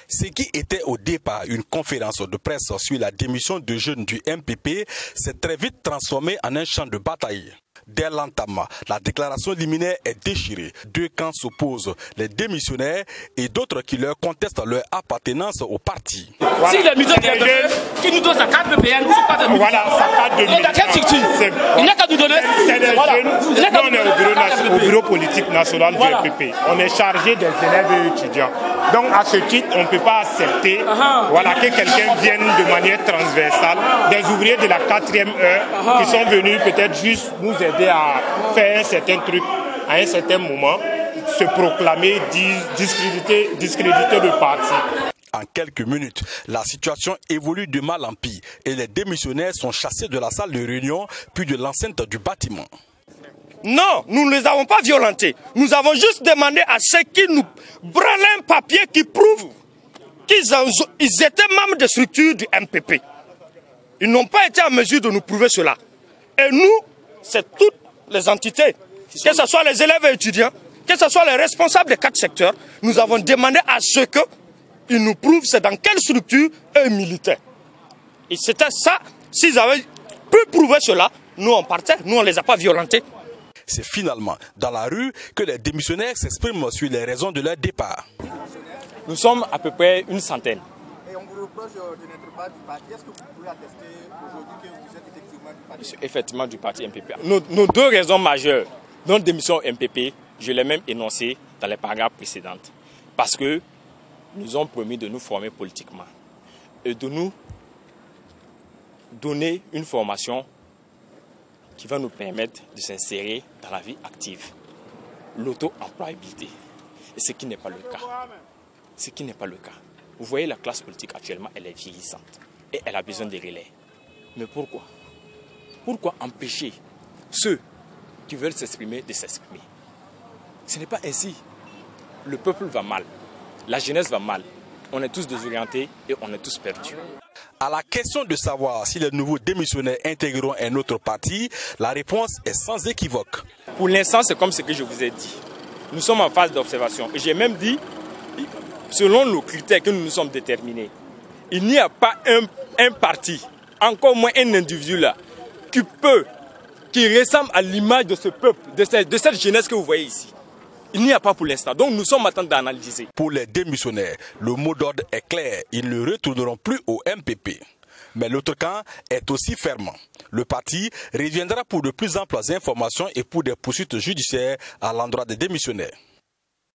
Ce qui était au départ une conférence de presse sur la démission de jeunes du MPP s'est très vite transformé en un champ de bataille. Dès l'entame, la déclaration liminaire est déchirée. Deux camps s'opposent, les démissionnaires et d'autres qui leur contestent leur appartenance au parti. Voilà. Si les militants qui nous donnent sa carte PPN, nous ne sommes pas de militants. Voilà, sa carte de militant. Et dans quelle structure? Il n'a qu'à nous donner. C'est les jeunes. Nous, on est au bureau politique national du MPP. On est chargé des élèves et étudiants. Donc, à ce titre, on ne peut pas accepter que quelqu'un vienne de manière transversale, des ouvriers de la 4e heure qui sont venus peut-être juste nous aider à faire un certain truc à un certain moment, se proclamer, discréditer le parti. En quelques minutes, la situation évolue de mal en pis et les démissionnaires sont chassés de la salle de réunion puis de l'enceinte du bâtiment. Non, nous ne les avons pas violentés. Nous avons juste demandé à ceux qui nous branlent un papier qui prouve qu'ils étaient membres de structures du MPP. Ils n'ont pas été en mesure de nous prouver cela. Et nous, c'est toutes les entités, que ce soit les élèves et étudiants, que ce soit les responsables des 4 secteurs, nous avons demandé à ceux qu'ils nous prouvent c'est dans quelle structure eux militaient. Et c'était ça, s'ils avaient pu prouver cela, nous on partait, nous on ne les a pas violentés. C'est finalement dans la rue que les démissionnaires s'expriment sur les raisons de leur départ. Nous sommes à peu près une centaine. Et on vous reproche de n'être pas du parti. Est-ce que vous pouvez attester aujourd'hui que vous êtes effectivement du parti? Je suis effectivement du parti MPP. Nos deux raisons majeures de notre démission au MPP, je l'ai même énoncé dans les paragraphes précédents. Parce que nous ont promis de nous former politiquement et de nous donner une formation qui va nous permettre de s'insérer dans la vie active, l'auto-employabilité. Et ce qui n'est pas le cas. Ce qui n'est pas le cas. Vous voyez, la classe politique actuellement, elle est vieillissante et elle a besoin de relais. Mais pourquoi? Pourquoi empêcher ceux qui veulent s'exprimer de s'exprimer? Ce n'est pas ainsi. Le peuple va mal, la jeunesse va mal. On est tous désorientés et on est tous perdus. À la question de savoir si les nouveaux démissionnaires intégreront un autre parti, la réponse est sans équivoque. Pour l'instant, c'est comme ce que je vous ai dit. Nous sommes en phase d'observation. Et j'ai même dit, selon nos critères que nous nous sommes déterminés, il n'y a pas un parti, encore moins un individu là, qui ressemble à l'image de ce peuple, de cette jeunesse que vous voyez ici. Il n'y a pas pour l'instant. Donc nous sommes en train d'analyser. Pour les démissionnaires, le mot d'ordre est clair. Ils ne retourneront plus au MPP. Mais l'autre camp est aussi ferme. Le parti reviendra pour de plus amples informations et pour des poursuites judiciaires à l'endroit des démissionnaires.